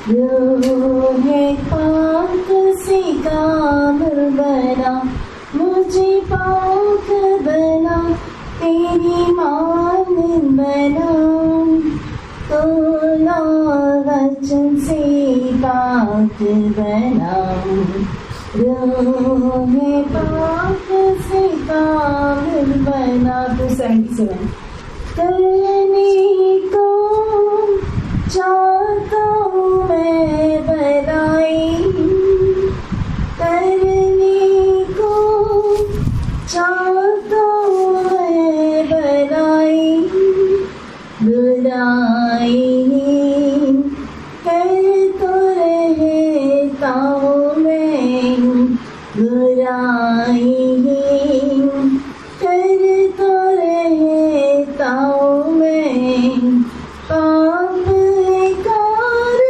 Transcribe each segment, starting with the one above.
रूहे पाक से काबिल बना, मुझे पाक बना, तेरी मानन बना। तोला वचन से पाक बना, रूहे पाक से काबिल बना। 277 करने को चाहता हूँ मैं भलाई, करने को चाहता हूँ मैं भलाई, बुराई कर तो रहता हूँ मैं, बुराई कर तो रहता हूँ मैं। पाप कार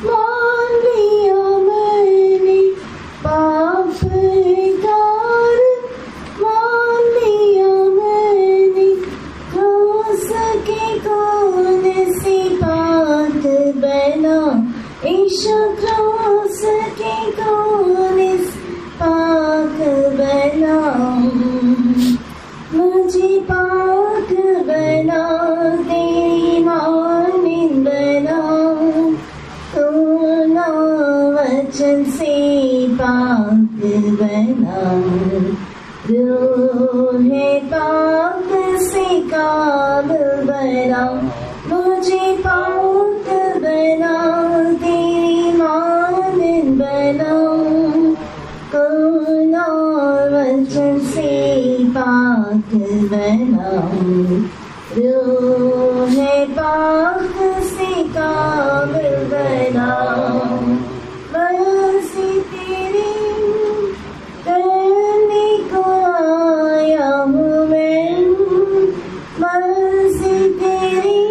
मान लिया मैंने, पाप कार मान लिया मैंने। क्रूस के कोने से पाक बना, ईशु क्रूस के कोने से पाक बना। मुझे पाक बना, तेरी मानन बना। तोला वचन से पाक बना, रूहे पाक से काबिल बना। मुझे पाक बना, तेरी मानन बना। तोला वचन से पाक बना, रूहे पाक से काबिल बना। मर्ज़ी तेरी करने को आया हूँ मैं, मर्ज़ी तेरी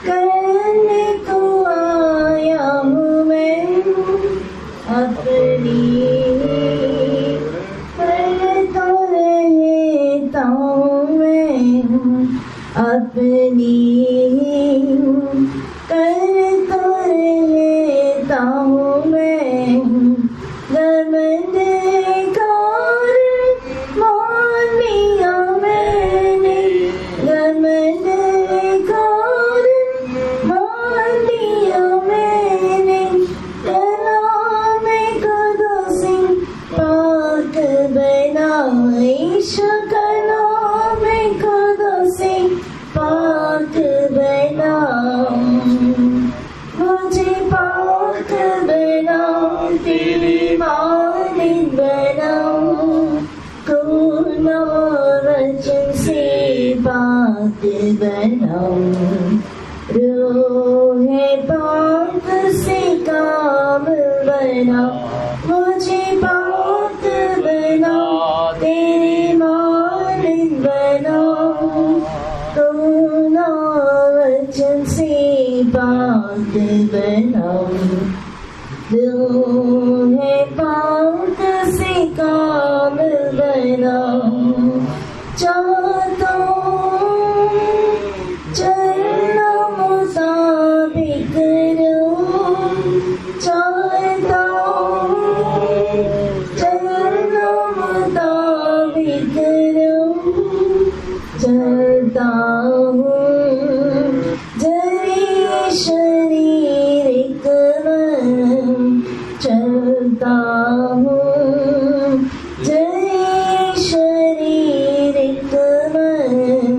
करने को आया हूँ मैं। अपनी करता रहता हूँ मैं, अपनी करता रहता हूँ मैं। गमनकार मान लिया मैंने, गमनकार मान लिया मैंने। कलाम कुदसी पाक बना, ईशु कलाम कुदसी पाक बना। मुझे पाक बना, तेरी मानन बना। तोला वचन से पाक बना, रूहे पाक से काबिल बना। मुझे पाक बना, तेरी मानन बना। तोला वचन से पाक बना, रूहे पाक से काबिल बना। चाहता हूँ चलना मुताबिक रूह, चाहता हूँ चलना मुताबिक रूह। चलता हूँ जरी शरीरिक मन, चलता हूँ जरी शरीरिक मन।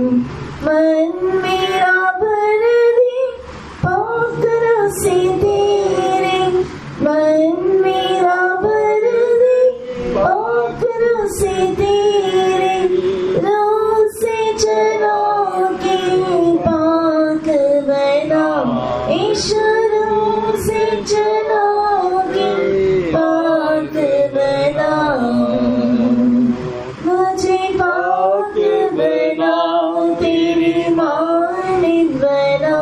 मन मेरा भर दे पाक से तेरे, मन मेरा भर दे पाक से तेरे। रूह से चला के पाक बना, ईश्वर से चला के पाक बना। मुझे पाक बना, तेरी मानन बना।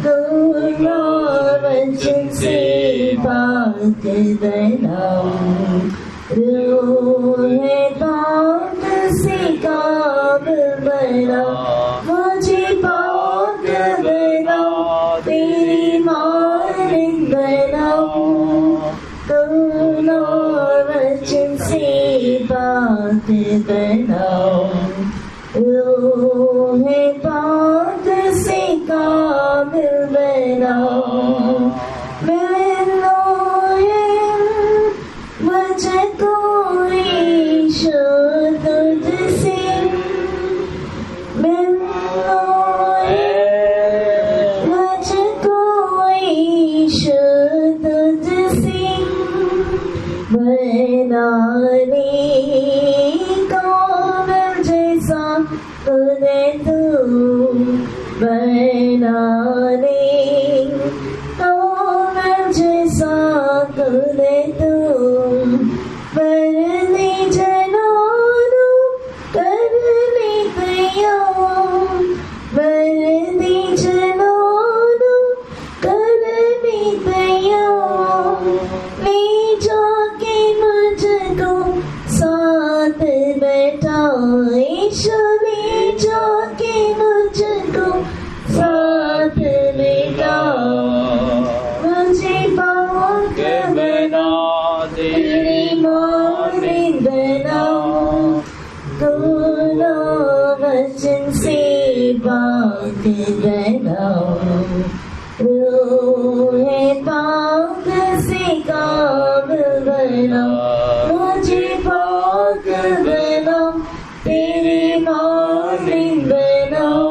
तोला वचन से पाक बना, रूहे पाक से काबिल बना। मुझे पाक बना, तेरी माँ बनाओ रूहे पाक से काबिल बनाओ मुझे कोई शुद्ध से मुझे कोई शुद्ध से बनाने काबिल जैसा तूने तू बनाने काबिल जैसा तूने तू मरने जनानो करने तैयार मरने जनानो करने तैयार ले जाके मुझको साथ बैठा ईशो ले जाके मुझको साथ बैठा मुझे पाक बना तेरी मोमिन बनाओ दोनों वचन से पाक बनाओ रूहे पाक से काबिल बनाओ मुझे पाक बनाओ तेरी मोमिन बनाओ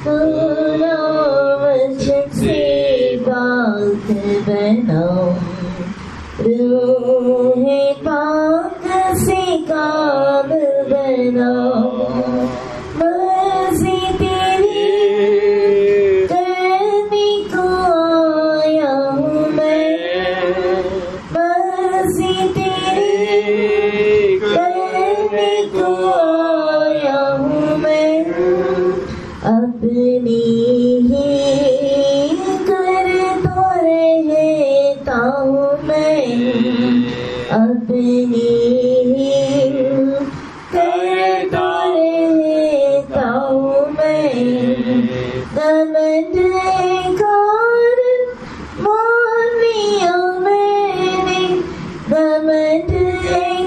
दोनों वचन से पाक बनाओ रूहे पाक से काबिल बनाओ मर्जी तेरी करने को आया हूँ मैं मर्जी तेरी करने को आया हूँ मैं अपनी ही कर तो रहता हूँ मैं अपनी ही करता रहता हूँ मैं घमंड कारण मान लिया मैंने घमंड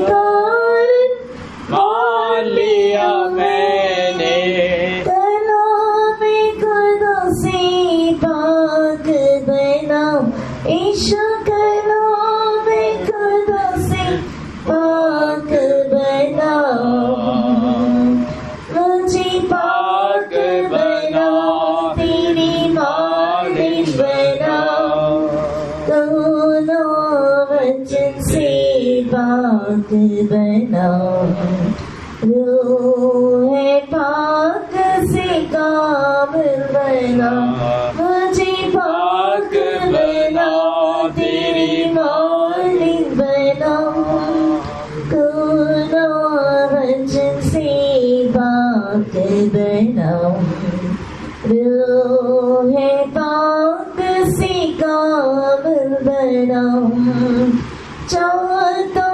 कारण मान लिया मैंने कलामे खुदा से पाक बनाओ ईशो कलामे खुदा से पाक बनाओ मुझे पाक बनाओ तेरी मोमिन बनाओ दोनों वचन से पाक बनाओ रूहे पाक से काबिल बनाओ मुझे पाक बनाओ तेरी मोमिन बनाओ दोनों वचन से पाक बनाओ रूहे पाक से काबिल बनाओ चाहता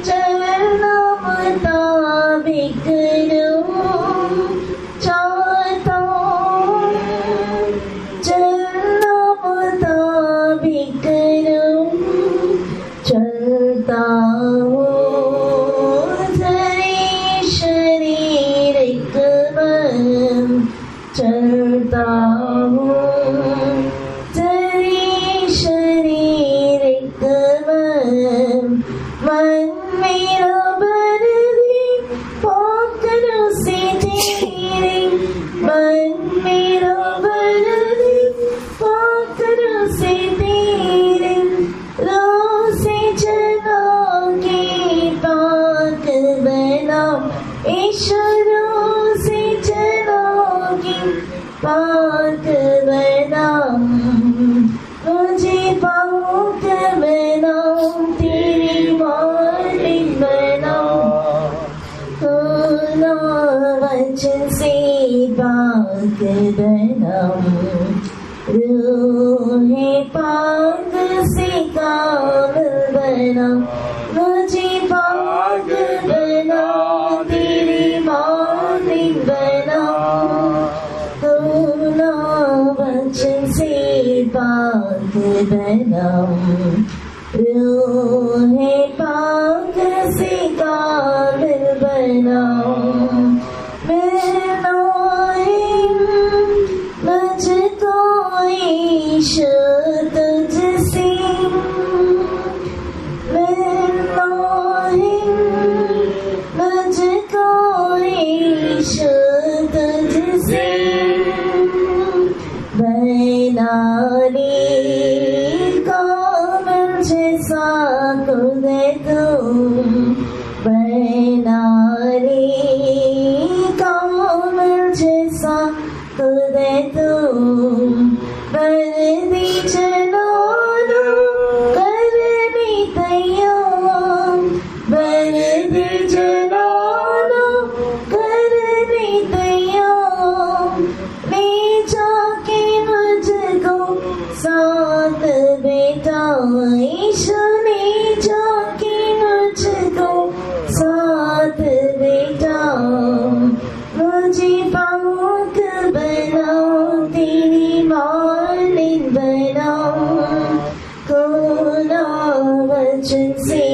चलना मुताबिक चाहता चलना मुताबिक चलता हूँ तेरे शरीर कमर चलता हूँ तेरे शरीर कमर मन मेरा बरदी पाकरों से तेरे मन मेरा बरदी पाकरों से तेरे रो से चला के पाक बनाओ ईश्वरों से चला के पाक बनाओ मुझे पाक बनाओ तेरी मोमिन बनाओ दोनों वचन से पाक बनाओ रूहे पाक से काबिल बनाओ मुझे पाक बनाओ तेरी मोमिन बनाओ दोनों वचन से पाक बनाओ रूहे पाक खुदे तुम बना रे कामल जैसा खुदे तुम बरदी चलानो करने तैयार बरदी चलानो करने तैयार ले जाके मुझको साथ बेटा ईशु ले जाके मुझको साथ बेटा मुझे पाक बनाओ तेरी मालिक बनाओ खुदा वचन से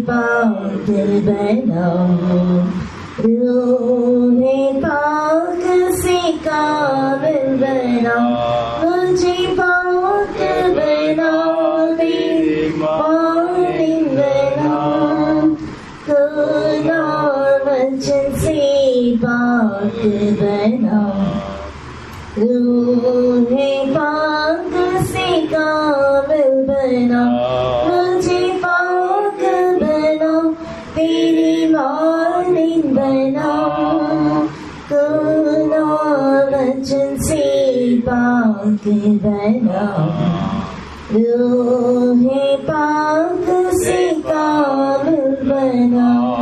पाक बनाओ रूहे पाक से काबिल बनाओ मुझे पाक बनाओ तेरी मालिक बनाओ खुदा वचन से पाक बनाओ रूहे पाक से काबिल बनाओ मुझे पाक बनाओ तेरी मालिक बनाओ खुदा वचन से पाक बनाओ रूहे पाक से काबिल बनाओ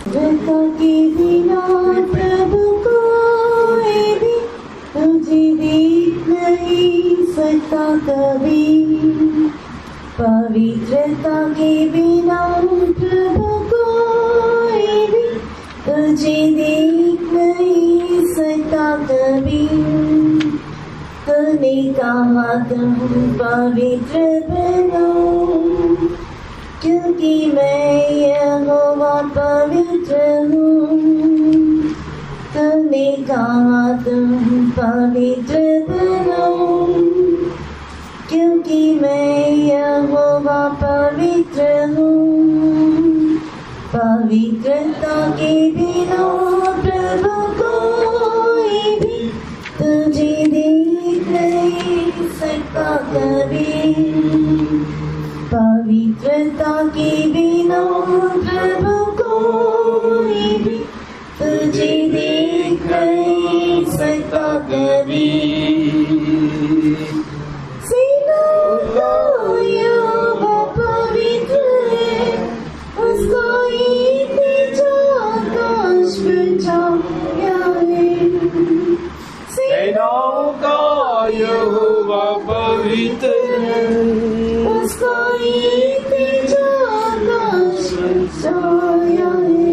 रता के बिना प्रभु कोई भी तुझे देख नहीं सकता कभी पवित्रता के बिना प्रभु कोई भी तुझे देख नहीं सकता कभी तूने कहा तुम पवित्र बनो क्योंकि मैं यहोवा पवित्र हूँ तूने कहा तुम पवित्र बनो क्योंकि मैं यहोवा पवित्र हूँ पवित्रता के बिना प्रभु कोई भी तुझे देख नहीं सकता कभी पवित्रता के बिना प्रभु कोई भी तुझे देख नहीं सकता कभी सेनाओं का यहोवा पवित्र है उसका एक तेज आकाश पर छाया है सेनाओं का यहोवा पवित्र है उसका एक तेज आकाश पर छाया है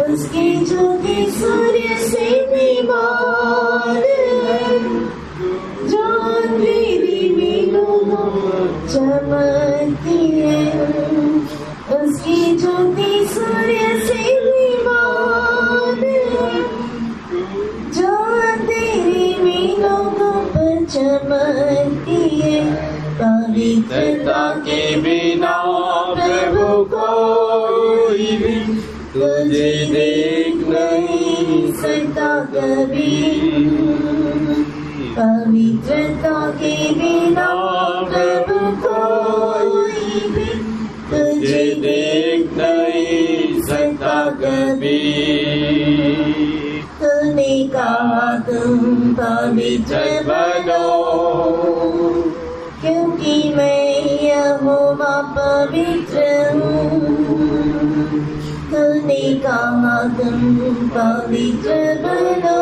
उसकी ज्योति सूर्य से भी बाहर है जो अंधेरी मीलों चमकती है उसकी ज्योति सूर्य से भी बाहर है जो अंधेरी मीलों पर चमकती है पवित्रता के बिना प्रभु कोई भी तुझे देख नहीं सकता कभी पवित्रता के बिना प्रभु कोई भी तुझे देख नहीं सकता कभी तूने कहा तुम पवित्र बनो क्योंकि मैं यहोवा पवित्र हूँ तूने कहा तुम पवित्र बनो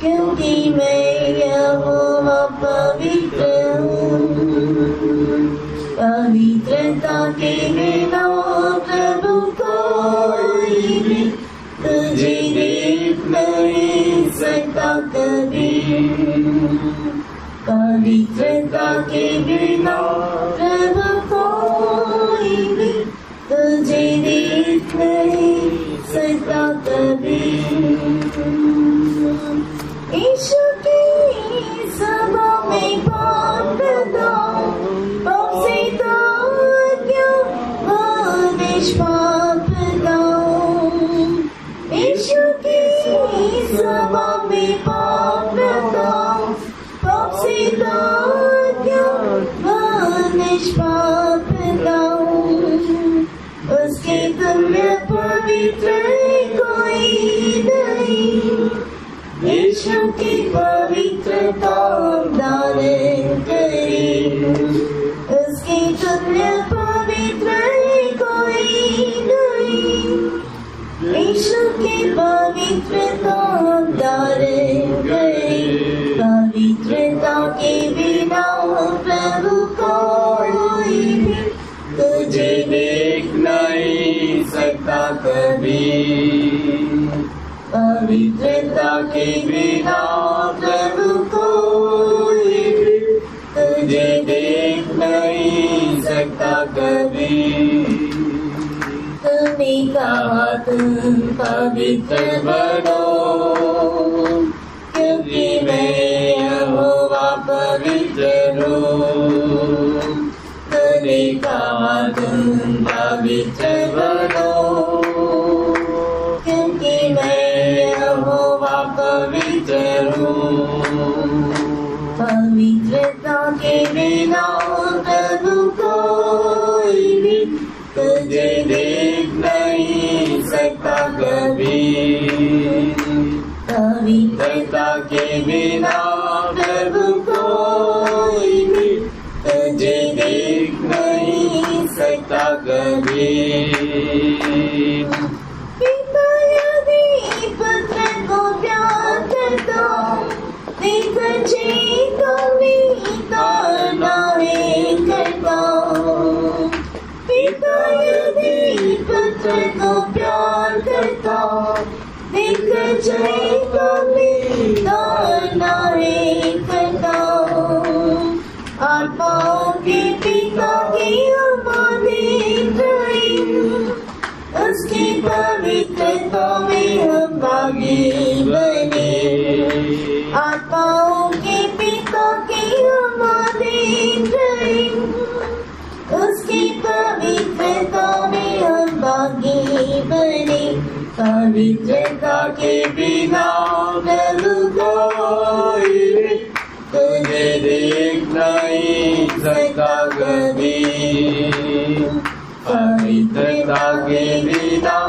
क्योंकि मैं यहोवा पवित्र हूँ पवित्रता के बिना प्रभु कोई भी तुझे देख नहीं सकता कभी पवित्रता के बिना प्रभु कोई भी तुझे देख नहीं सकता कभी ईशु की सभा में पाप निष्पापता हूँ, उसके तुल्य पवित्र कोई नहीं। यीशु की पवित्रता धारण करे, उसके तुल्य पवित्र कोई नहीं। यीशु की पवित्रता धारण करे, पवित्रता के बिना प्रभु कोई भी तुझे देख नहीं सकता कभी। पवित्रता के बिना प्रभु कोई भी तुझे देख नहीं सकता कभी। तुमने कहा तुम पवित्र बनो, क्योंकि मैं यहोवा पवित्र हूँ। तुमने कहा तुम पवित्र बनो, क्योंकि मैं यहोवा पवित्र हूँ। पवित्रता के बिना प्रभु कोई भी तुझे देख नहीं सकता कभी। पवित्रता के बिना प्रभु कोई भी तुझे देख नहीं सकता कभी। पिता यदि पुत्र को प्यार करता, देख चेता मीता नारे करता। पिता यदि पुत्र को प्यार करता, देख चेता मीता नारे करता। आत्माओं के पिता की अमानत उसकी पवित्रता में हम भागी बने। आत्माओं के पिता की अमानत उसकी पवित्रता में हम भागी बने। पवित्रता के बिना प्रभु कोई भी तुझे देख नहीं सकता कभी। पवित्रता के बिना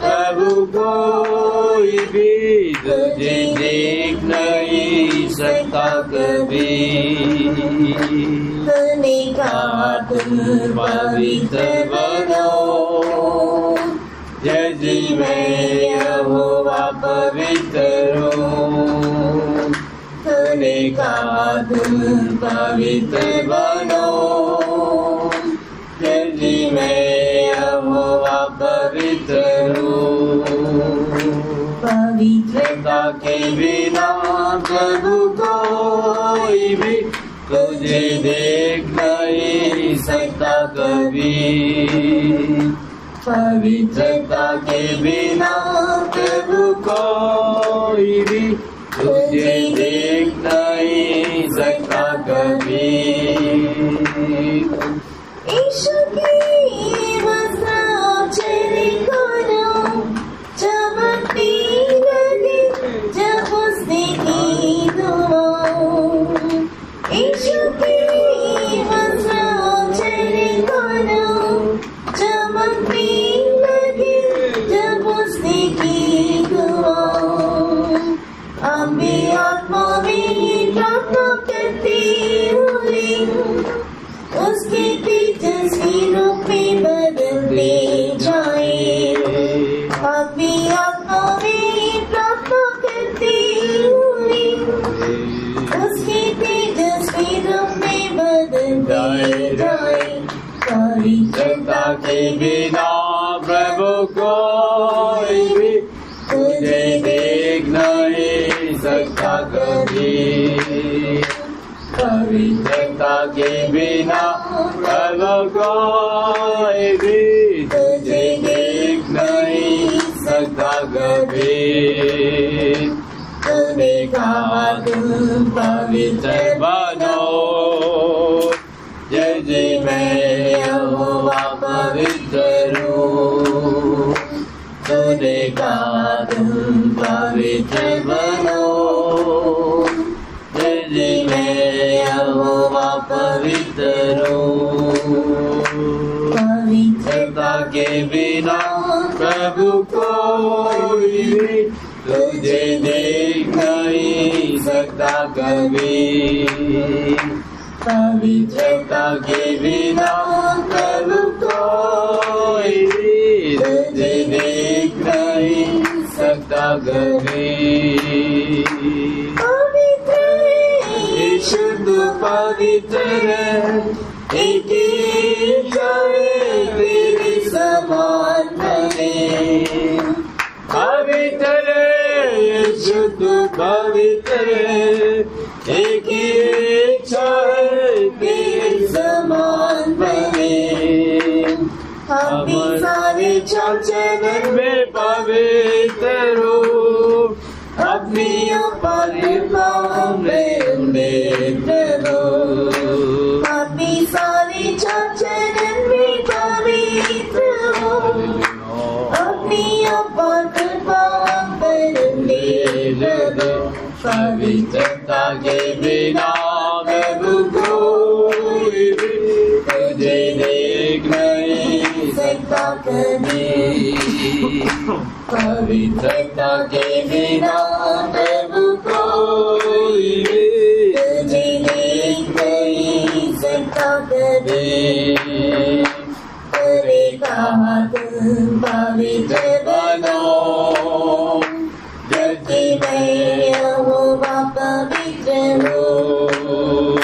प्रभु कोई भी तुझे देख नहीं सकता कभी। तूने कहा तुम पवित्र बनो, जैसे मैं यहोवा पवित्र हूँ। तूने कहा तुम पवित्र बनो, जैसे मैं यहोवा पवित्र हूँ। पवित्रता के बिना प्रभु कोई भी तुझे देख नहीं सकता कभी। पवित्रता के बिना प्रभु कोई भी तुझे देख नहीं सकता कभी। यीशु की वस्त्रांचल खोलो, चमकती लगी जब उसने की दुआ। यीशु की वस्त्रांचल खोलो, चमकती लगी जब उसने की दुआ। अम्बे आत्मा में प्रार्थना करती हुई उसके तेजस्वी रूप में बदलते जाए। अम्बे आत्मा में प्रार्थना करती हुई उसके तेजस्वी रूप में बदलते जाए। पवित्रता के बिना प्रभु कोई भी तुझे देख नहीं सकता कभी। पवित्रता के बिना प्रभु कोई भी तुझे देख नहीं सकता कभी। तूने कहा तुम पवित्र बनो, जैसे मैं यहोवा पवित्र हूँ। तूने कहा तुम पवित्र बनो, जैसे मैं यहोवा पवित्र हूँ। बिना प्रभु कोई भी तुझे देख नहीं सकता कभी। पवित्रता के बिना प्रभु कोई भी तुझे देख नहीं सकता कभी। शुद्ध पवित्र एक ही तेरे समान बने। पवित्र शुद्ध पवित्र एक ही इच्छा तेरे समान बने। हम सारे चरण में पवित्र हो अपनी परिपाव में प्रभु। अपनी सारी चरण में पवित्र हो अपनी परिपाव में प्रभु। पवित्रता के बिना प्रभु कोई भी तुझे देख नहीं सकता कभी। पवित्रता के बिना प्रभु कोई भी तुझे देख नहीं सकता कभी। तेरे कहा तुम पवित्र बनो जबकि मैं यहोवा पवित्र हूँ।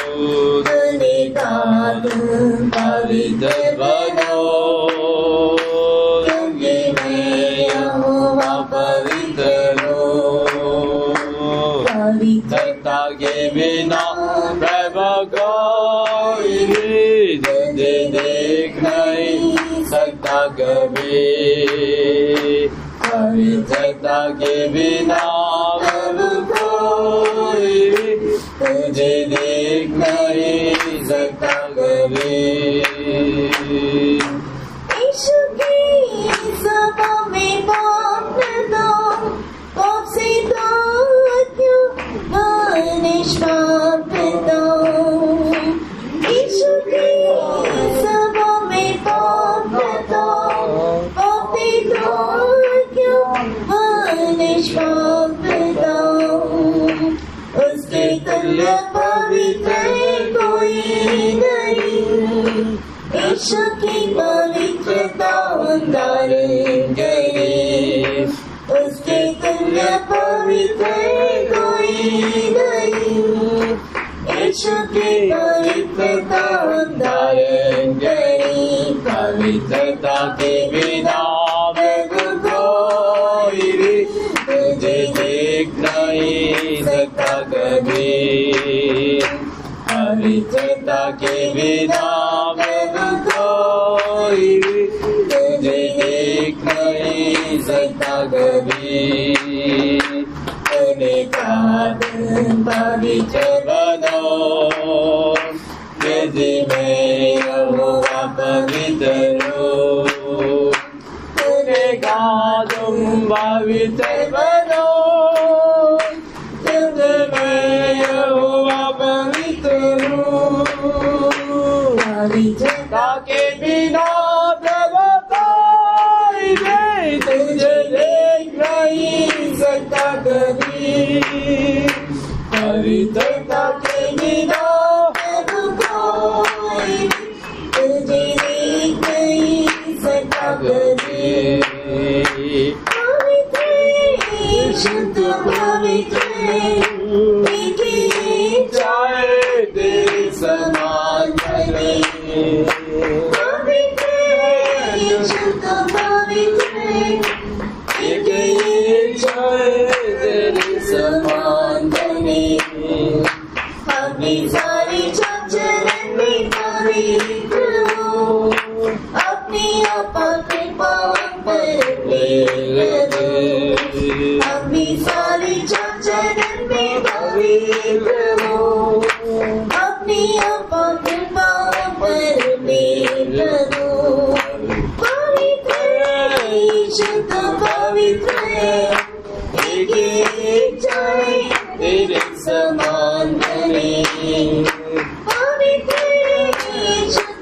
तेरे कहा तुम पवित्र बनो पवित्रता के बिना प्रभु कोई भी तुझे देख नहीं सकता कभी। पवित्रता के बिना प्रभु कोई भी तुझे देख नहीं सकता कभी। यीशु की सभा में पाप दो पाप से निष्पाप दो। यीशु की सभा में पाप दो पापी दो क्यों निष्पाप दो। उसके तुल्य पवित्र कोई नहीं। यीशु की पवित्रता धारण करे। उसके तुल्य पवित्र कोई नहीं। यीशु की पवित्रता धारण करे। पवित्रता के बिना प्रभु कोई भी तुझे देख नहीं सकता कभी। पवित्रता के बिना प्रभु कोई भी तुझे देख नहीं सकता कभी। तूने कहा तुम पवित्र बनो यदि मैं यहोवा पवित्र हूँ। तूने कहा तुम पवित्र बनो यदि मैं यहोवा पवित्र हूँ। पवित्रता के बिना प्रभु कोई भी तुझे देख नहीं सकता कभी। पवित्रता के बिना प्रभु कोई भी तुझे देख नहीं सकता कभी। पवित्र शुद्ध पवित्र एक ही चाहे तेरे समान बने। पवित्र शुद्ध पवित्र एक ही चाहे तेरे समान बने। अपनी सारी चरण में पवित्र हो अपनी कृपा पर अपनी सारी चरण में पवित्र हो अपनी कृपा पर पवित्र शुद्ध पवित्र एक ही चाहे तेरे समान बने। पवित्र शुद्ध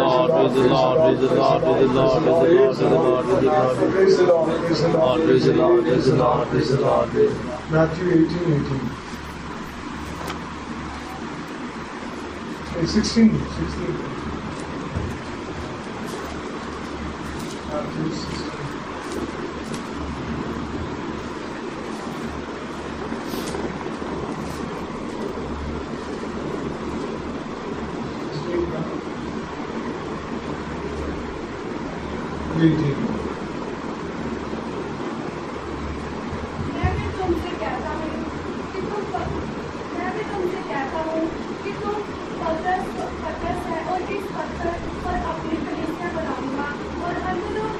Lord, praise the Lord, praise the Lord, praise the Lord, praise the Lord, praise the Lord, praise the Lord, praise the Lord, praise the Lord, praise the Lord, praise the Lord, praise the Lord. Matthew 18:18. 16. Matthew 16. मैं भी तुमसे कहता हूँ कि तुम पतरस है और इस पत्थर पर अपनी कलीसिया बनाऊंगा और अन्य लोग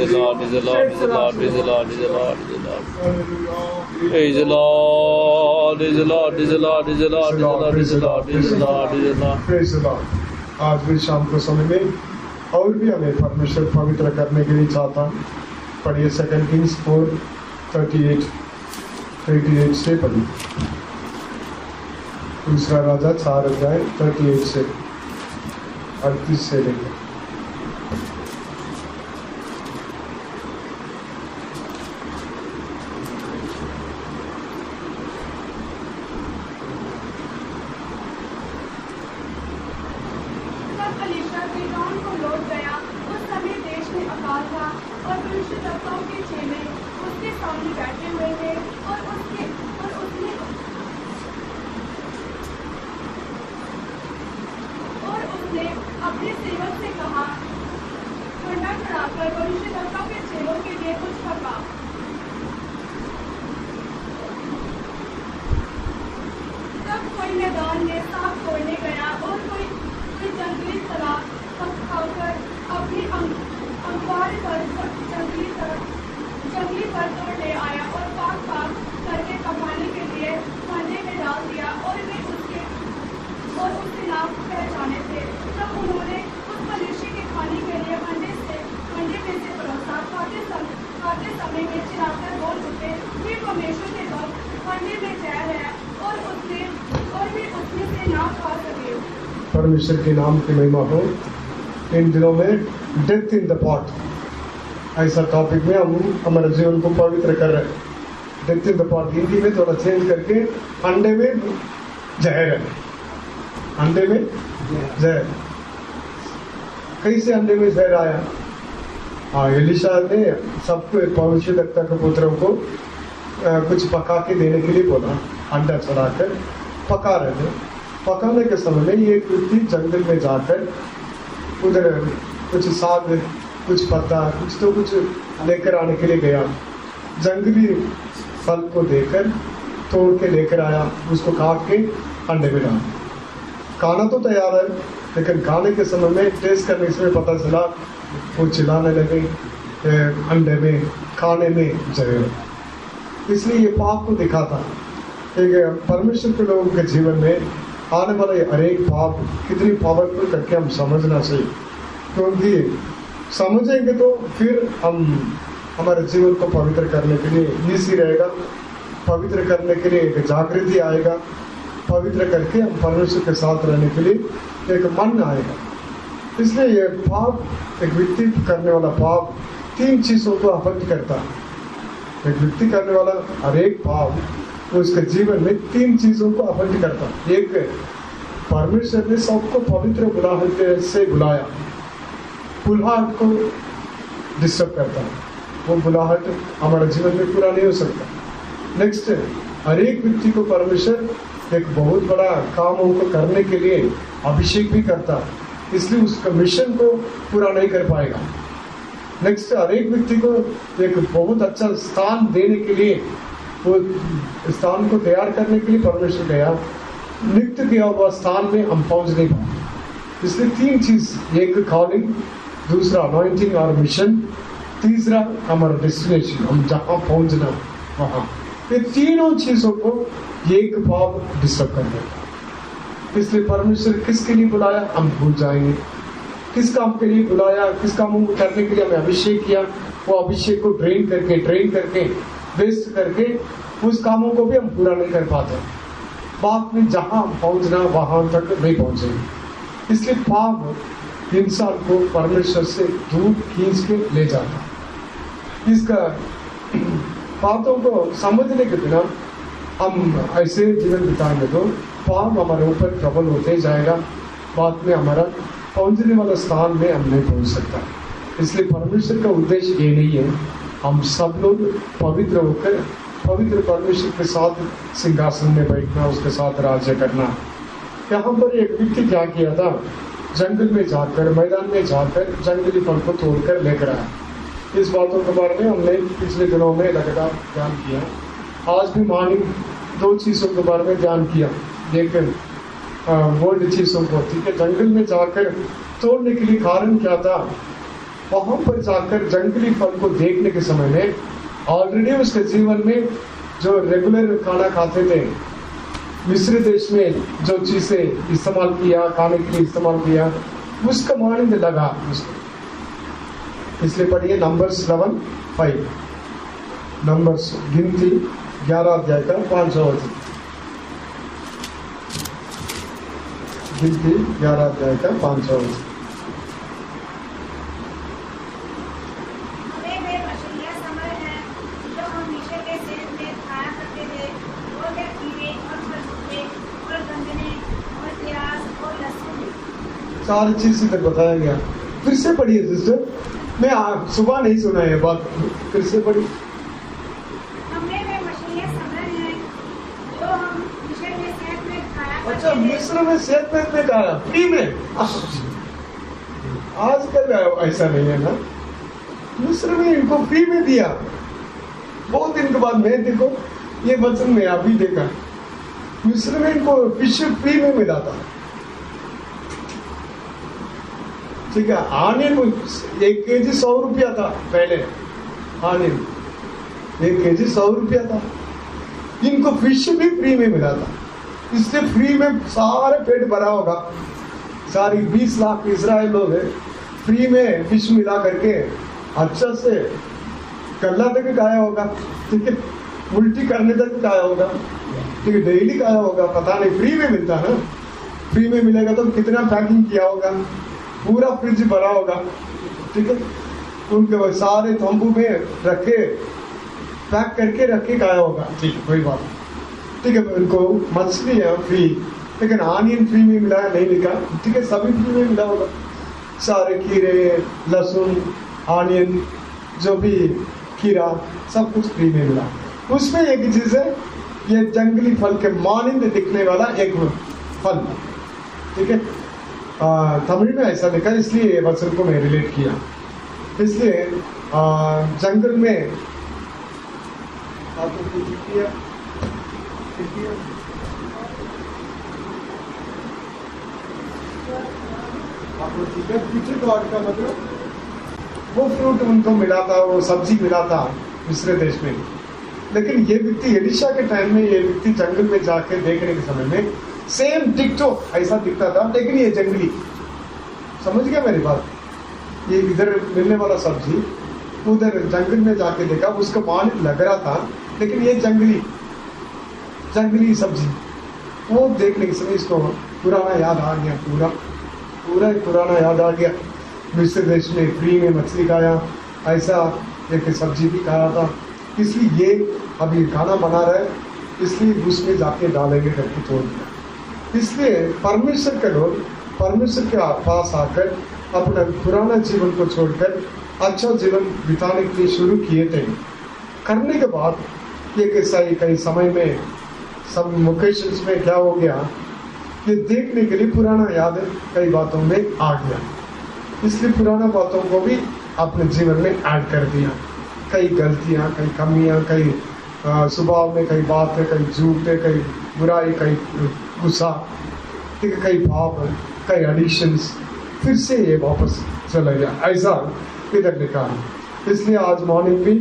the Lord, praise the Lord, praise the Lord, praise the Lord, praise the Lord, praise the Lord. Praise the Lord, praise the Lord, praise the Lord, praise the Lord, praise the Lord, praise the Lord, praise the Lord. Praise the Lord. आज भी शाम को समय में और भी हमें परमेश्वर पवित्र करने के लिए चाहता हूँ। पढ़िए 2 Kings 4:38 से पढ़िए। दूसरा राजा 4:38 से 38 से लेकर। तब एलीशा गिदोन को सामने बैठे हुए थे और उसने अपने सेवक से कहा, ठंडा चढ़ाकर भविष्यद्वक्ता के चेलों के लिए कुछ पका। तब कोई मैदान में सांप तोड़ने गया और कोई जंगली सलाख खाकर अपनी अंबार पर जंगली फल तोड़ ले आया और पाक करके कमाने के लिए खाने में डाल दिया और वे उसके नाम पहचाने थे। तब उन्होंने उस मनुष्य के खाने के लिए अंडे में से परोसा। खाते समय में चिल्लाकर बोल उठे, ये परमेश्वर के भक्त, अंडे में जहर है और वे उसमें से ना खा सके। परमेश्वर के नाम की महिमा हो। इन दिनों में डेथ इन द पॉट ऐसा टॉपिक में हम हमारे जीवन को पवित्र कर रहे हैं। Death in the pot Hindi में थोड़ा चेंज करके अंडे में जहर है। अंडे में जहर कैसे अंडे में जहर आया? एलिशा ने सबको भविष्यद्वक्ता के पुत्रों को कुछ पका के देने के लिए बोला। अंडा चढ़ाकर पका रहे थे। पकाने के समय में ये व्यक्ति जंगल में जाकर उधर कुछ साग, कुछ पत्ता, कुछ लेकर आने के लिए गया। जंगली फल को देकर तोड़ के लेकर आया, उसको काट के अंडे में डाला। खाना तो तैयार है, लेकिन खाने के समय में टेस्ट करने से पता चला वो चिल्लाने लगे, अंडे में खाने में जहर। इसलिए ये पाप को दिखा था। एक परमेश्वर के लोगों के जीवन में आने वाले हरेक पाप कितनी पावरफुल करके हम समझना चाहिए, क्योंकि समझेंगे तो फिर हम हमारे जीवन को पवित्र करने के लिए ईजी रहेगा। पवित्र करने के लिए एक जागृति आएगा। पवित्र करके हम परमेश्वर के साथ रहने के लिए एक मन आएगा। इसलिए ये पाप, एक व्यक्ति करने वाला पाप 3 चीजों को अफेक्ट करता है। एक व्यक्ति करने वाला हरेक पाप तो उसके जीवन में 3 चीजों को अफेक्ट करता है। एक, परमेश्वर ने सबको पवित्र बुलाहट से बुलाया, बुलाहट को डिस्टर्ब करता है। वो बुलाहट हमारे जीवन में पूरा नहीं हो सकता। नेक्स्ट, हर एक व्यक्ति को परमेश्वर एक बहुत बड़ा कामों को करने के लिए अभिषेक भी करता है, इसलिए उसका मिशन को पूरा नहीं कर पाएगा। नेक्स्ट, हर एक व्यक्ति को एक बहुत अच्छा स्थान देने के लिए, वो स्थान को तैयार करने के लिए परमेश्वर गया, नियुक्त किया हुआ स्थान में हम पहुंच नहीं पाए। इसलिए 3 चीज, एक कॉलिंग, दूसरा अनॉइंटिंग और मिशन, तीसरा हमारा डेस्टिनेशन, हम जहां पहुंचना वहां। ये तीनों चीजों को एक पाप डिस्टर्ब कर देता। इसलिए परमेश्वर किसके लिए बुलाया हम भूल जाएंगे। किस काम के लिए बुलाया, किस काम को करने के लिए हमें अभिषेक किया, वो अभिषेक को ट्रेन करके वेस्ट करके उस कामों को भी हम पूरा नहीं कर पाते। बाद में जहां पहुंचना वहां तक नहीं पहुंचेंगे। इसलिए पाप इंसान को परमेश्वर से दूर खींच के ले जाता। इसका बातों को समझने के बिना हम ऐसे जीवन बिताएंगे तो पाप हमारे ऊपर प्रबल होते जाएगा। बाद में हमारा पहुंचने वाला स्थान में हम नहीं पहुंच सकता। इसलिए परमेश्वर का उद्देश्य ये नहीं है हम सब लोग पवित्र होकर पवित्र परमेश्वर के साथ सिंहासन में बैठना, उसके साथ राज्य करना। यहाँ पर एक व्यक्ति क्या किया था, जंगल में जाकर, मैदान में जाकर जंगली फल को तोड़कर लेकर आया। इस बातों के बारे में हमने पिछले दिनों में लगातार ध्यान किया। आज भी मॉर्निंग 2 चीजों के बारे में ध्यान किया। एक वर्ल्ड चीजों को, ठीक है, जंगल में जाकर तोड़ने के लिए कारण क्या था, वहां पर जाकर जंगली फल को देखने के समय में ऑलरेडी उसके जीवन में जो रेगुलर खाना खाते थे, मिस्र देश में जो चीजें इस्तेमाल किया, खाने के लिए इस्तेमाल किया, उसका माइंड लगा उसको। इसलिए पढ़िए नंबर्स 11:5, नंबर्स गिनती 11 अध्याय का 5वां वचन। गिनती 11 अध्याय का 5वां वचन। सारी चीज इधर बताया गया। फिर से पढ़िए सिस्टर, मैं सुबह नहीं सुना है बात, फिर से पढ़ी। अच्छा मिस्र में सेहतमंद में कहा फ्री में, आजकल ऐसा नहीं है ना, मिस्र में इनको फ्री में दिया। बहुत दिन के बाद मैं देखो ये वचन में अभी देखा, मिस्र में इनको फिश फ्री में मिला था। ठीक है, आनियन 1 केजी 100 रुपया था पहले, आनियन 1 केजी 100 रुपया था, इनको फिश भी फ्री में मिला था। इससे फ्री में सारे पेट भरा होगा, सारी 20 लाख इजराइल लोग फ्री में फिश मिला करके अच्छा से गला तक खाया होगा। ठीक है, उल्टी करने तक खाया होगा, ठीक है, डेली खाया होगा, पता नहीं, फ्री में मिलता है ना, फ्री में मिलेगा तो कितना पैकिंग किया होगा, पूरा फ्रिज भरा होगा। ठीक है, उनके सारे तंबू में रखे, पैक करके रखे खाया होगा। ठीक है, कोई बात नहीं। ठीक है, उनको मछली है फ्री, लेकिन आनियन फ्री में मिला नहीं लिखा। ठीक है, सभी फ्री में मिला होगा, सारे खीरे, लहसुन, आनियन, जो भी खीरा, सब कुछ फ्री में मिला। उसमें एक चीज है, ये जंगली फल के मानिंद दिखने वाला एक फल। ठीक है, तमिल में ऐसा लिखा, इसलिए ये वचन को मैं रिलेट किया। इसलिए जंगल में का मतलब वो फ्रूट उनको मिला था, वो सब्जी मिला था मिस्र देश में। लेकिन ये व्यक्ति एलिशा के टाइम में, ये व्यक्ति जंगल में जाके देखने के समय में सेम डिक्टो ऐसा दिखता था, लेकिन ये जंगली। समझ गया मेरी बात? ये इधर मिलने वाला सब्जी उधर जंगल में जाके देखा, उसका पानी लग रहा था, लेकिन ये जंगली सब्जी। वो देखने के समय इसको पुराना याद आ गया, पूरा पुराना याद आ गया। मिस्र देश में फ्री में मछली खाया, ऐसा एक सब्जी भी खाया था, इसलिए ये अभी खाना बना रहे, इसलिए उसमें जाके डालेंगे करके छोड़ दिया। इसलिए परमेश्वर के लोग परमेश्वर के पास आकर अपना पुराना जीवन को छोड़कर अच्छा जीवन बिताने के लिए शुरू किए थे। करने के बाद एक कई समय में सब लोकेशंस में क्या हो गया, ये देखने के लिए पुराना याद कई बातों में आ गया, इसलिए पुराना बातों को भी अपने जीवन में ऐड कर दिया। कई गलतियां, कई कमियां, कई स्वभाव में कई बातें, कई झूठे, कई बुराई, कई गुस्सा, ठीक है, कई पाप, कई एडिशंस, फिर से ये वापस चला गया, ऐसा इधर लिखा है। इसलिए आज मॉर्निंग भी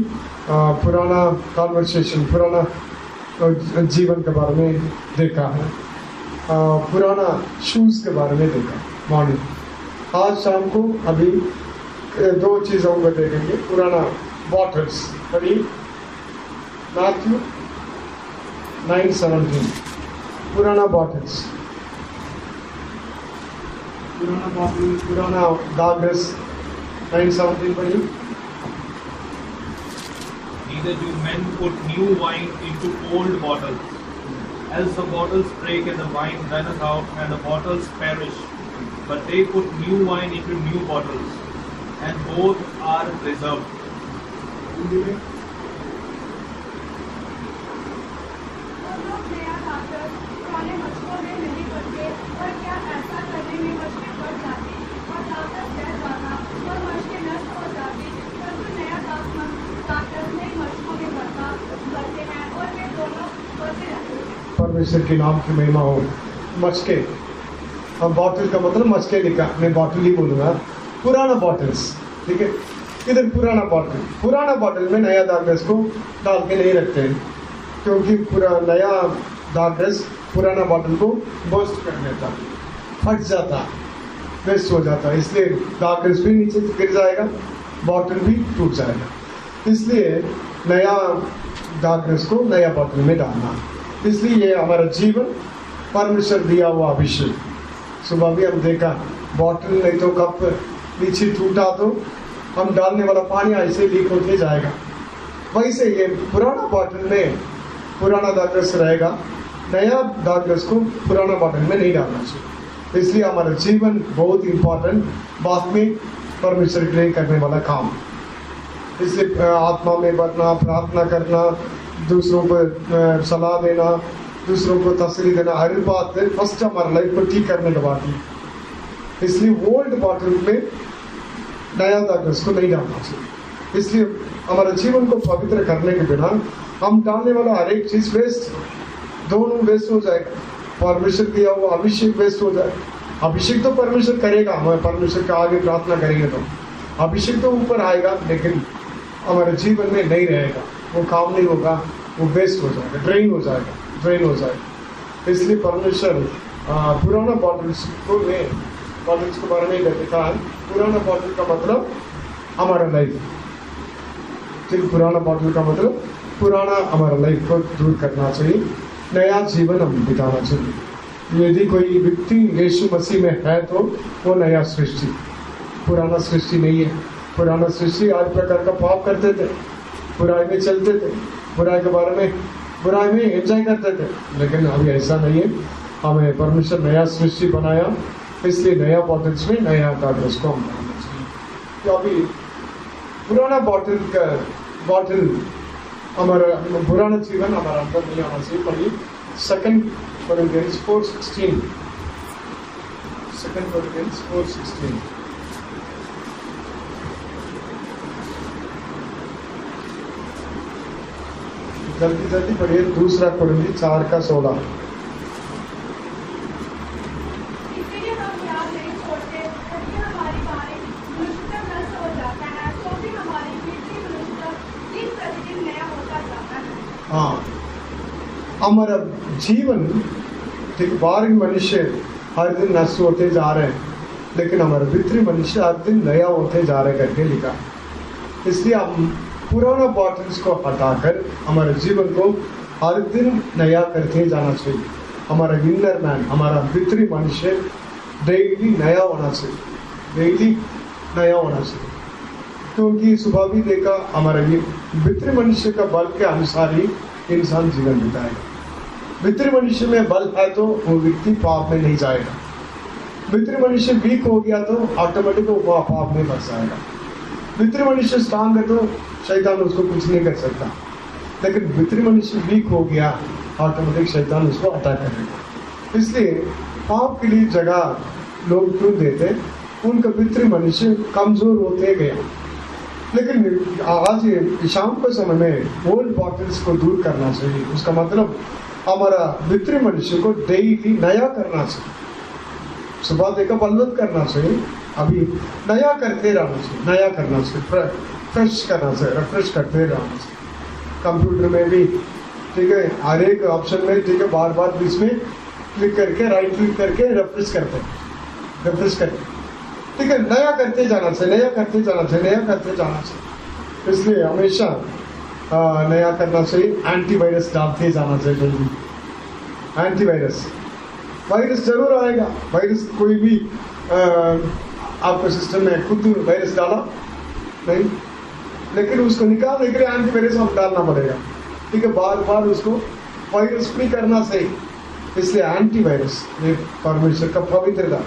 पुराना कॉन्वर्सेशन, पुराना जीवन के बारे में देखा है, पुराना शूज के बारे में देखा मॉर्निंग। आज शाम को अभी 2 चीजों को देखेंगे, पुराना बॉटल्स, मैथ्यू 9:17, पुराना बॉटल्स, पुराना दागस 9:17 पढ़िए। Neither do men put new wine into old bottles, else the bottles break and the wine runneth out and the bottles perish. But they put new wine into new bottles, and both are preserved. और लोग नया खाकर पुराने मछलियों में नहीं पड़ते, और क्या ऐसा करने में मछली बढ़ जाती और ताकत बढ़ जाता और मछली नष्ट हो जाती। परंतु नया ताकत नई मछलियों में बढ़ते हैं और वे दोनों बढ़ते रहते हैं। परमेश्वर के नाम की महिमा हो। मचके, अब बॉटल का मतलब मचके लिखा, मैं बॉटल ही बोलूंगा, पुराना बॉटल्स। ठीक है, इधर पुराना बॉटल में नया दागरस को डाल के नहीं रखते हैं, क्योंकि पूरा नया दागरस पुराना बॉटल को बर्स्ट कर देता, फट जाता, वेस्ट हो जाता, इसलिए दागरस भी नीचे गिर जाएगा, बॉटल भी टूट जाएगा। इसलिए नया दागरस को नया बॉटल में डालना। इसलिए ये हमारा जीवन परमेश्वर दिया हुआ अभिषेक। सुबह भी हम देखा, बॉटल नहीं तो कप नीचे टूटा तो हम डालने वाला पानी ऐसे लीक होते जाएगा, वैसे ये पुराना बॉटल में पुराना दागरस रहेगा, नया दागरस को पुराना बॉटल में नहीं डालना चाहिए। इसलिए हमारा जीवन बहुत इंपॉर्टेंट, बाद में परमेश्वर के लिए करने वाला काम। इसलिए आत्मा में बढ़ना, प्रार्थना करना, दूसरों को सलाह देना, दूसरों को तसल्ली देना, हर बात फर्स्ट हमारा लाइफ को ठीक करने का बात है। इसलिए ओल्ड बॉटल में नया ताकत उसको नहीं डालना चाहिए। इसलिए हमारे जीवन को पवित्र करने के बिना हम डालने वाला हर एक चीज वेस्ट, दोनों वेस्ट हो जाएगा। परमेश्वर दिया हुआ अभिषेक वेस्ट हो जाए। अभिषेक तो परमेश्वर करेगा, हमें परमेश्वर के आगे प्रार्थना करेंगे तो अभिषेक तो ऊपर आएगा, लेकिन हमारे जीवन में नहीं रहेगा, वो काम नहीं होगा, वो वेस्ट हो जाएगा, ड्रेन हो जाएगा। इसलिए परमेश्वर पुराना बॉटल्स के बारे में कहता है। पुराना बॉटल का मतलब हमारा लाइफ, ठीक, पुराना बॉटल का मतलब पुराना हमारा लाइफ को दूर करना चाहिए, नया जीवन हम बिताना चाहिए। यदि कोई व्यक्ति यीशु मसीह में है तो वो नया सृष्टि, पुराना सृष्टि नहीं है। पुराना सृष्टि हर प्रकार का पाप करते थे, बुराई में चलते थे, बुराई के बारे में, बुराई में एंजॉय करते थे, लेकिन अभी ऐसा नहीं है। हमें परमेश्वर नया सृष्टि बनाया, इसलिए नया बॉटल्स में नया कागज को हम बनाना चाहिए। तो अभी पुराना बॉटल हमारा पुराना जीवन हमारा अंदर नहीं आना चाहिए। पढ़िए 2 Corinthians 4:16। 2 Corinthians 4:16। जल्दी पढ़िए। 2 Corinthians 4:16। इसीलिए हम याद नहीं छोड़ते, क्योंकि हमारी कार्य मनुष्यता नष्ट हो जाता है, तो भी हमारी भीतरी मनुष्यता दिन प्रतिदिन नया होता जाता है। हाँ, हमारा जीवन, ठीक, बाहरी मनुष्य हर दिन नष्ट होते जा रहे हैं, लेकिन हमारा भीतरी मनुष्य हर दिन नया होते जा रहे करके लिखा। इसलिए हम पुराना बॉटल्स को हटाकर हमारे जीवन को हर दिन नया करते जाना चाहिए। हमारा इनर मैन, हमारा भीतरी मनुष्य डेली नया होना चाहिए, डेली नया होना चाहिए। क्योंकि सुबह भी देखा, हमारा ये भीतरी मनुष्य का बल के अनुसार ही इंसान जीवन बिताएगा। भीतरी मनुष्य में बल है तो वो व्यक्ति पाप में नहीं जाएगा। भीतरी मनुष्य वीक हो गया तो ऑटोमेटिक वो पाप में फंस जाएगा। भीतरी मनुष्य स्ट्रांग है तो शैतान उसको कुछ नहीं कर सकता, लेकिन भीतरी मनुष्य वीक हो गया, ऑटोमेटिक शैतान उसको अटैक करेगा। इसलिए पाप के लिए जगह लोग क्यों देते, उनका भीतरी मनुष्य कमजोर होते गया। लेकिन आज शाम के समय में ओल्ड बॉटल्स को दूर करना चाहिए। उसका मतलब हमारा भीतरी मनुष्य को डेली नया करना चाहिए। सुबह देखा बलवंत करना चाहिए, अभी नया करते रहना चाहिए, नया करना चाहिए, फ्रेश करना चाहिए, रिफ्रेश करते रहना चाहिए। कंप्यूटर में भी, ठीक है, हर एक ऑप्शन में, ठीक है, बार बार बीच में क्लिक करके, राइट क्लिक करके रिफ्रेश करते, ठीक है, नया करते जाना चाहिए, नया करते जाना चाहिए। इसलिए हमेशा नया करना चाहिए। एंटीवायरस डालते जाना चाहिए। एंटीवायरस, वायरस जरूर आएगा। वायरस कोई भी आपके सिस्टम में खुद वायरस डाला नहीं, लेकिन उसको निकालने के लिए एंटीवायरस हम डालना पड़ेगा, ठीक है, बार बार उसको वायरस फ्री करना चाहिए। इसलिए एंटीवायरस ये परमेश्वर का पवित्रता।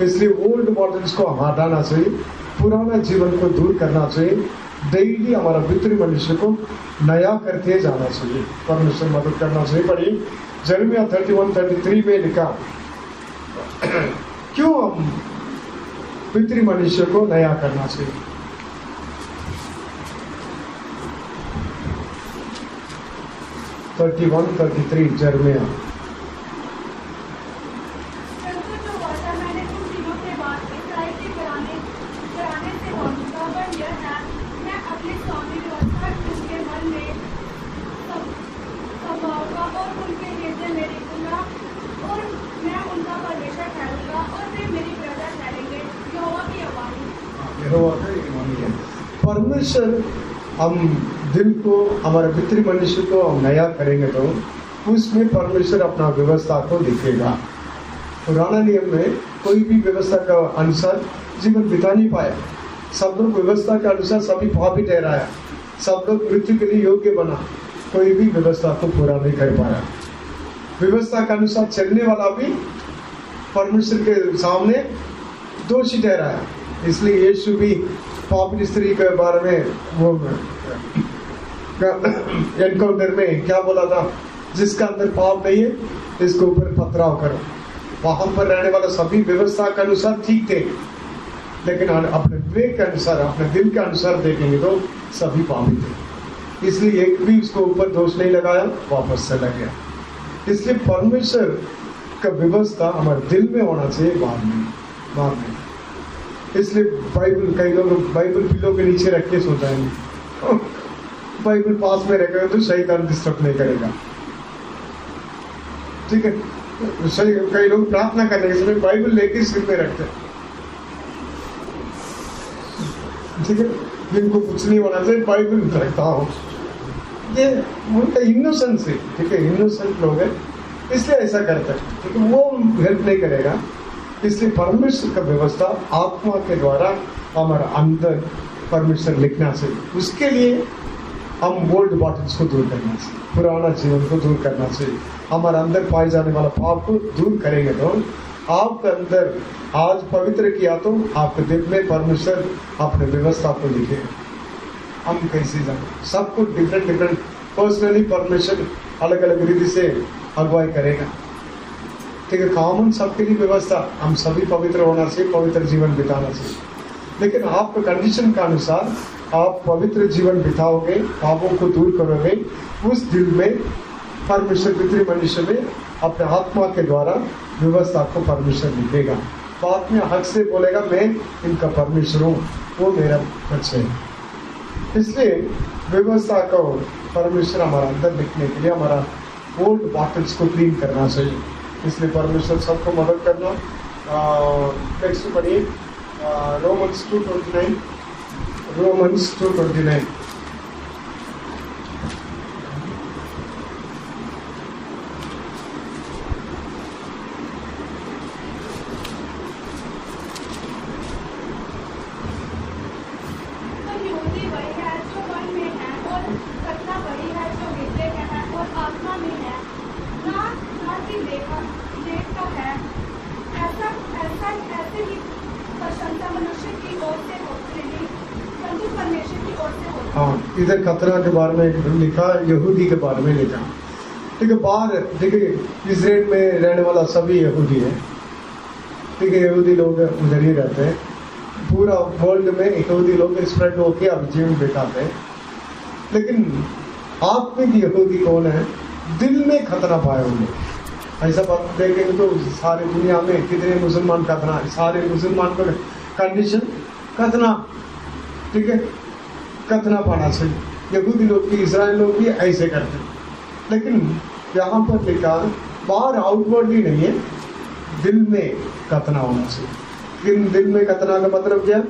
इसलिए ओल्ड बॉटल्स को हटाना चाहिए, पुराना जीवन को दूर करना चाहिए, डेली हमारा भीतरी मनुष्य को नया करते जाना चाहिए। परमेश्वर मदद करना चाहिए। पढ़िए यिर्मयाह 31:33 में लिखा, क्यों हम भीतरी मनुष्य को नया करना चाहिए। 31:33 यिर्मयाह। परमेश्वर हम दिल को, हमारे भीतरी मनुष्य को हम नया करेंगे तो उसमें परमेश्वर अपना व्यवस्था को दिखेगा। पुराना नियम में कोई भी व्यवस्था का अनुसार जीवन बिता नहीं पाया। सब लोग व्यवस्था के अनुसार सभी पापी ठहराया, सब लोग मृत्यु के लिए योग्य बना, कोई भी व्यवस्था को पूरा नहीं कर पाया। व्यवस्था के अनुसार चलने वाला भी परमेश्वर के सामने दोषी ठहराया। इसलिए यीशु भी पापी स्त्री के बारे में वो एनकाउंटर में क्या बोला था, जिसका अंदर पाप नहीं है इसके ऊपर पथराव करो। वहां पर रहने वाला सभी व्यवस्था के अनुसार ठीक थे, लेकिन अपने विवेक के अनुसार, अपने दिल के अनुसार देखेंगे तो सभी पापी थे। इसलिए एक भी उसको ऊपर दोष नहीं लगाया, वापस चला गया। इसलिए परमेश्वर का व्यवस्था हमारे दिल में होना चाहिए, बाद में। इसलिए बाइबल, कई लोग बाइबल पिलो के नीचे रख के सोता है, बाइबल पास में रखेगा तो शैतान डिस्टर्ब नहीं करेगा, ठीक है। कई लोग प्रार्थना करने के समय बाइबल लेके सिर में रखते हैं, ठीक है। जिनको कुछ नहीं होना चाहिए बाइबल रखता हूँ, ये उनका इनोसेंस है, ठीक है। इनोसेंट लोग हैं इसलिए ऐसा करते हैं, ठीक है। वो हेल्प नहीं करेगा। इसलिए परमेश्वर का व्यवस्था आत्मा के द्वारा हमारा अंदर परमेश्वर लिखना चाहिए। उसके लिए हम ओल्ड बॉटल्स को दूर करना चाहिए, पुराना जीवन को दूर करना चाहिए। हमारे अंदर पाए जाने वाला पाप को दूर करेंगे तो आपके अंदर आज पवित्र किया तो आपके दिल में परमेश्वर अपने व्यवस्था को लिखेगा। हम कैसे जाने, सबको डिफरेंट पर्सनली परमेश्वर अलग अलग रीति से अगुवाई करेगा, ठीक है। कॉमन सबके लिए व्यवस्था, हम सभी पवित्र होना चाहिए, पवित्र जीवन बिताना चाहिए। लेकिन आपके कंडीशन के अनुसार आप पवित्र जीवन बिताओगे, पापों को दूर करोगे, उस दिल में परमेश्वर पितृ मनुष्य में अपने आत्मा के द्वारा व्यवस्था को परमेश्वर लिखेगा। बात में हक से बोलेगा मैं इनका परमेश्वर हूँ, वो मेरा बच्चे है। इसलिए व्यवस्था को परमेश्वर हमारा अंदर लिखने के लिए हमारा ओल्ड बॉटल्स को क्लीन करना चाहिए। इसलिए परमेश्वर सबको मदद करना। नेक्स्ट पढ़िए रोमन्स 2:29। रोमन्स 2:29। इधर खतरा के बारे में लिखा, यहूदी के बारे में लिखा, ठीक है। बाहर देखिए इजराइल में रहने वाला सभी यहूदी है, ठीक है। यहूदी लोग उधर ही रहते हैं, पूरा वर्ल्ड में यहूदी लोग स्प्रेड होके अब जीवन बिताते हैं। लेकिन आत्मिक यहूदी कौन है? दिल में खतरा पाए हुए। ऐसा बात देखेंगे तो सारी दुनिया में कितने मुसलमान खतना, सारे मुसलमान का कंडीशन खतना, ठीक है। खतना पाना चाहिए। यहूदी लोग भी, इजराइल लोग भी ऐसे करते हैं। लेकिन यहाँ पर लिखा बाहर आउटवर्डली नहीं है, दिल में खतना होना चाहिए। लेकिन दिल में खतना का मतलब क्या?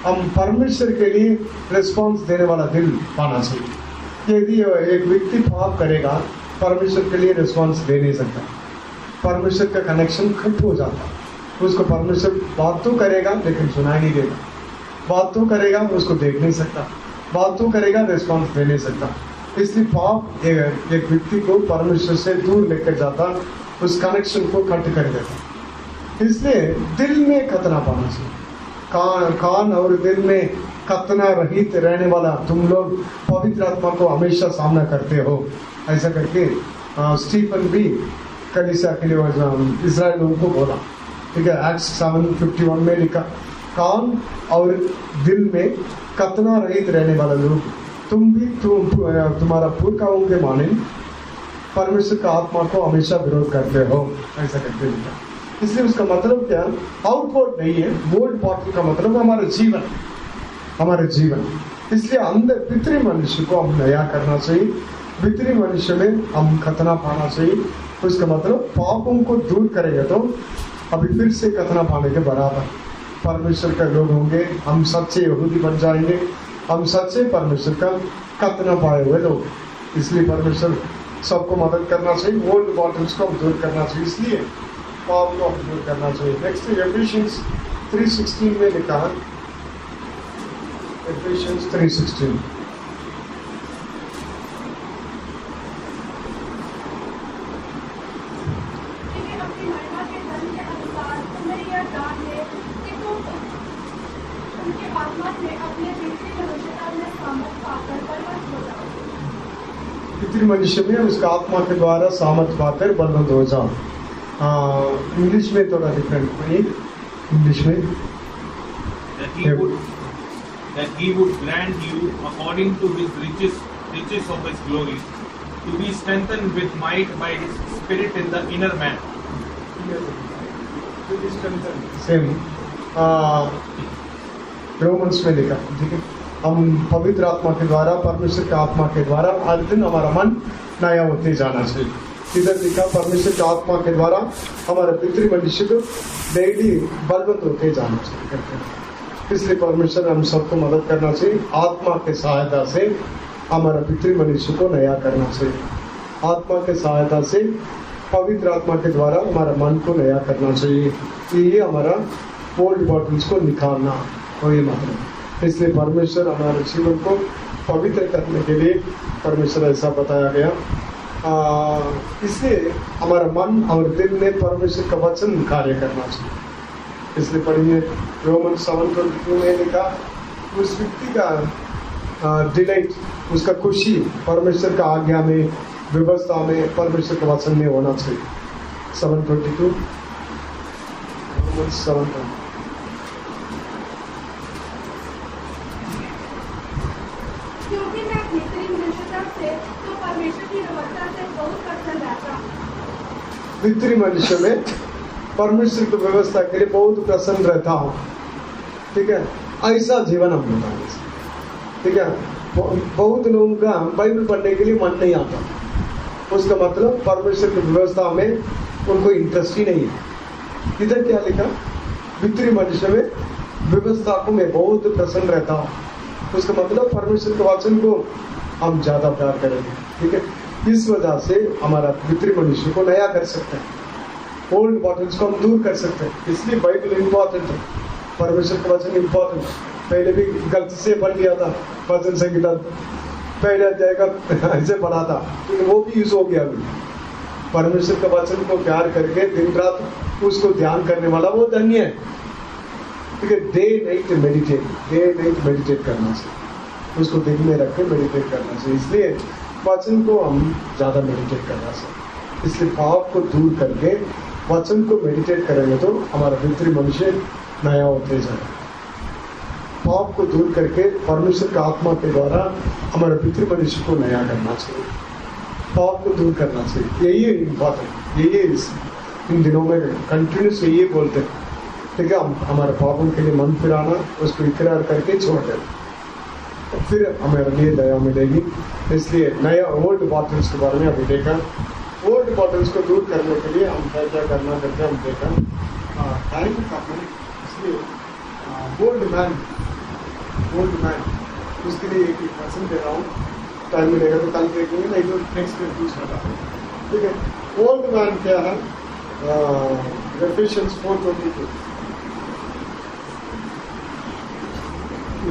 हम परमेश्वर के लिए रिस्पॉन्स देने वाला दिल पाना चाहिए। यदि एक व्यक्ति पाप करेगा, परमेश्वर के लिए रिस्पॉन्स दे नहीं सकता, परमेश्वर का कनेक्शन खत्म हो जाता। उसको परमेश्वर बात तो करेगा लेकिन सुनाई नहीं देगा, बात तो करेगा उसको देख नहीं सकता, बात तो करेगा रिस्पॉन्स दे नहीं सकता। इसलिए पाप एक व्यक्ति को परमेश्वर से दूर लेकर जाता, उस कनेक्शन को कट कर देता। इसलिए दिल में खतना पाना चाहिए। कान और दिल में खतना रहित रहने वाला तुम लोग पवित्र आत्मा को हमेशा सामना करते हो। ऐसा करके स्टीफन भी कलीसिया के लिए इजराइल लोगों को बोला, ठीक है। एक्ट्स 7:51 में लिखा, कान और दिल में खतना रहित रहने वाला लोग तुम भी तुम्हारा पुरखाओं के माने परमेश्वर का आत्मा को हमेशा विरोध करते हो। ऐसा करके लिखा। इसलिए उसका मतलब क्या? आउटवर्ड नहीं है, वोल्ड बॉटल का मतलब हमारा जीवन, हमारे जीवन। इसलिए अंदर पितृ मनुष्य को हम नया करना चाहिए, पितृ मनुष्य में हम खतना पाना चाहिए। उसका मतलब पापों को दूर करेंगे तो अभी फिर से खतना पाने के बराबर परमेश्वर के लोग होंगे, हम सच्चे यहूदी बन जाएंगे, हम सच्चे परमेश्वर का खतना पाए हुए लोग। इसलिए परमेश्वर सबको मदद करना चाहिए, ओल्ड बॉटल्स को दूर करना चाहिए, इसलिए पाप को दूर करना चाहिए। नेक्स्ट एफिशियंस 3:16 में लिखा है, एफिशियंस 3:16, पितृ मनुष्य में उसका आत्मा के द्वारा सामर्थ पाकर बलवंत हो जाओ। इंग्लिश में थोड़ा डिफरेंट वही इंग्लिश में that he would grant you according to his riches of his glory to be strengthened with might by his spirit in the inner man. Same Romans में लिखा, ठीक है। हम पवित्र आत्मा के द्वारा, परमेश्वर के आत्मा के द्वारा हर दिन हमारा मन नया होते जाना चाहिए। इधर लिखा परमेश्वर के आत्मा के द्वारा हमारे पितृ मनुष्य को डेली बलवंत होते जाना चाहिए। इसलिए परमेश्वर हम सबको मदद करना चाहिए, आत्मा के सहायता से हमारा पितृ मनुष्य को नया करना चाहिए। आत्मा के सहायता से पवित्र आत्मा के द्वारा हमारा मन को नया करना चाहिए। ये हमारा ओल्ड बॉटल्स को निकालना, वही मतलब। इसलिए परमेश्वर हमारे जीवन को पवित्र करने के लिए परमेश्वर ऐसा बताया गया। इसलिए हमारा मन और दिल में परमेश्वर का वचन कार्य करना चाहिए। इसलिए पढ़िए रोमन 7:22 में लिखा, उस व्यक्ति का डिलाइट, उसका खुशी परमेश्वर का आज्ञा में, व्यवस्था में, परमेश्वर के वचन में होना चाहिए। 7:22 रोमन 7:22। क्योंकि मैं भीतरी मनुष्यता से तो परमेश्वर की व्यवस्था से बहुत प्रसन्न रहता हूँ। भीतरी मनुष्य में परमेश्वर की व्यवस्था के लिए बहुत प्रसन्न रहता हूँ, ठीक है। ऐसा जीवन हम बताएंगे, ठीक है। बहुत लोगों का बाइबल पढ़ने के लिए मन नहीं आता, उसका मतलब परमेश्वर की व्यवस्था में उनको इंटरेस्ट ही नहीं है। इधर क्या लिखा, भीतरी मनुष्य में व्यवस्था को मैं बहुत प्रसन्न रहता हूँ, उसका मतलब परमेश्वर के वचन को हम ज्यादा प्यार करेंगे, ठीक है। इस वजह से हमारा भीतरी मनुष्य को नया कर सकते हैं, ओल्ड बॉटल्स को हम दूर कर सकते हैं। इसलिए बाइबल इम्पोर्टेंट है, परमेश्वर का वचन इम्पोर्टेंट है। पहले भी गलती से पढ़ लिया था वचन संहिता, पहले जाएगा ऐसे पढ़ा था, तो वो भी यूज हो गया। अभी परमेश्वर का वचन को प्यार करके दिन रात उसको ध्यान करने वाला वो धन्य है, ठीक है। डे नाइट मेडिटेट करना चाहिए, उसको दिल में रख के मेडिटेट करना चाहिए। इसलिए वचन को हम ज्यादा मेडिटेट करना चाहिए। इसलिए पाप को दूर करके वचन को मेडिटेट करेंगे तो हमारा भीतरी मनुष्य नया होते जाए। पाप को दूर करके परमेश्वर का आत्मा के द्वारा हमारे भीतरी मनुष्य को नया करना चाहिए, पाप को दूर करना चाहिए। यही इम्पोर्टेंट, यही इन दिनों में कंटिन्यूस यही बोलते हैं, ठीक है। हम हमारे पापों के लिए मन फिराना, उसको इकरार करके छोड़ देना, फिर हमारे लिए दया मिलेगी। इसलिए नया ओल्ड बॉटल्स के बारे में अभी देखा, ओल्ड बॉटल्स को दूर करने के लिए हम क्या क्या करना करके हम देखा टाइम का। इसलिए ओल्ड मैन उसके लिए एक वचन दे रहा हूँ, टाइम मिलेगा तो कल देखेंगे, नहीं तो नेक्स्ट डे दूसरा था, ठीक है। ओल्ड मैन क्या है, Ephesians 4:22,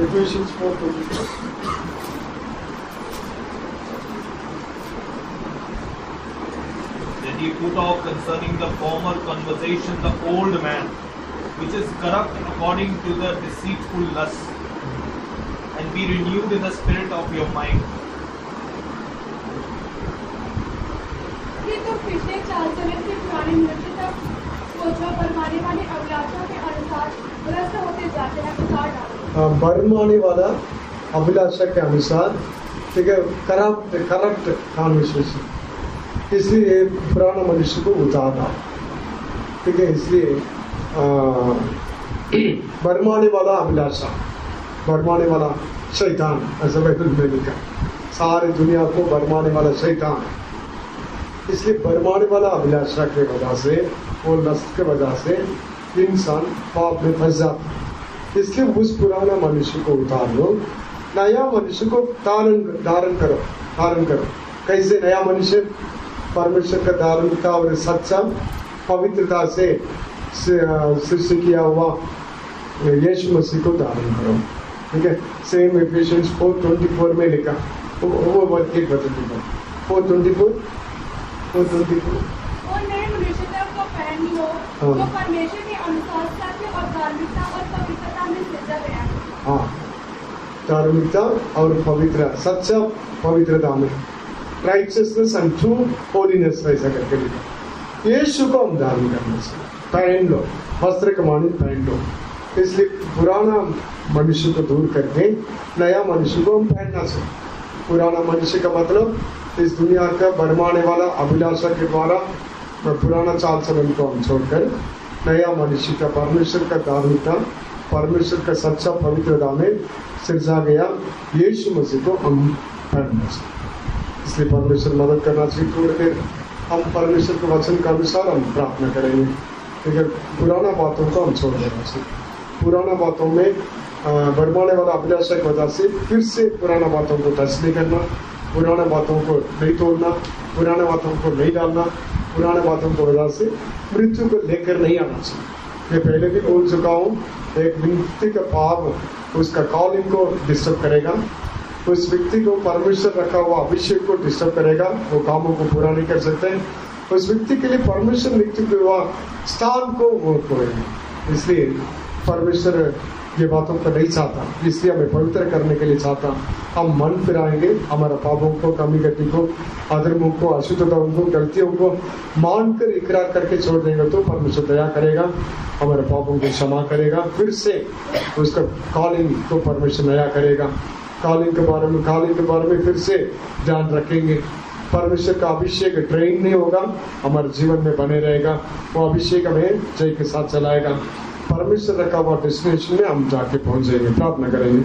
Ephesians 4:22। He put off concerning the former conversation the old man, which is corrupt according to the deceitful lust, and be renewed in the spirit of your mind. ये तो पिछले 4 चलन के पुराने मनुष्य तक को जो बरमाने वाले अभिलाषा के अनुसार भ्रष्ट होते जाते हैं उतार डालो। बरमाने वाला अभिलाषा के अनुसार, ठीक है, करप्ट कॉन्वर्सेशन, इसलिए पुराना मनुष्य को उतारना, ठीक है। इसलिए बरमाने वाला अभिलाषा, बरमाने वाला शैतान, ऐसा बाइबल में लिखा, सारी दुनिया को बरमाने वाला शैतान। इसलिए बरमाने वाला अभिलाषा के वजह से और लस्ट के वजह से इंसान पाप में फंस जाता। इसलिए उस पुराना मनुष्य को उतार लो, नया मनुष्य को धारण करो। कैसे नया मनुष्य? परमेश्वर का धार्मिकता और सच्चा पवित्रता से सृष्टि किया हुआ यीशु मसीह को धारण करो, ठीक है। सेम एफिशिएंस 4:24 में लिखा, वो वर्ड एक बदल दिया 4:24। और नए मनुष्यता को पहन लो, जो परमेश्वर के अनुसार सत्य और धार्मिकता और पवित्रता में सृजा गया है। हाँ, धार्मिकता और पवित्र, सच्चा पवित्रता में, राइचियसनेस एंड ट्रू होलीनेस, ऐसा करके लिखा। यीशु को हम धारण करना चाहिए, पहन लो, वस्त्र के मानित पहन लो। इसलिए पुराना मनुष्य को दूर करके नया मनुष्य को हम पहनना चाहिए। पुराना मनुष्य का मतलब इस दुनिया का भरमाने वाला अभिलाषा के द्वारा पुराना चाल चलन को हम छोड़कर नया मनुष्य का परमेश्वर का धार्मिकता, परमेश्वर का सच्चा पवित्रता में सिरजा गया यीशु मसीह को हम पहनना चाहिए। इसलिए परमेश्वर मदद करना चाहिए। थोड़ी देर हम परमेश्वर के वचन के अनुसार हम प्रार्थना करेंगे, लेकिन पुराना बातों को हम छोड़ देना चाहिए। पुराना बातों में बरमाने वाला अभिलाषा की वजह से फिर से पुराना बातों को टच नहीं करना, पुराने बातों को नहीं तोड़ना, पुराने बातों को नहीं डालना, पुराने बातों की वजह से मृत्यु को लेकर नहीं आना चाहिए। मैं पहले भी बोल चुका हूँ, एक व्यक्ति का पाप उसका कॉलिंग को डिस्टर्ब करेगा, उस व्यक्ति को परमेश्वर रखा हुआ अभिषेक को डिस्टर्ब करेगा, वो कामों को पूरा नहीं कर सकते। उस व्यक्ति के लिए परमेश्वर नियुक्त हुआ स्थान को वो खोएगा। इसलिए परमेश्वर ये बातों को नहीं चाहता, इसलिए हमें पवित्र करने के लिए चाहता। हम मन फिराएंगे, हमारा पापों को, कमी गति को, अधर्मों को, अशुद्धताओं को, गलतियों को मानकर इकरार करके छोड़ देंगे तो परमेश्वर दया करेगा, हमारे पापों को क्षमा करेगा, फिर से उसका कॉलिंग को परमेश्वर नया करेगा। कॉलिंग के बारे में फिर से ध्यान रखेंगे। परमेश्वर का अभिषेक ट्रेन नहीं होगा, हमारे जीवन में बने रहेगा। वो अभिषेक हमें जय के साथ चलाएगा। परमेश्वर रखा हुआ डेस्टिनेशन में हम जाके पहुंचेंगे। प्रार्थना करेंगे।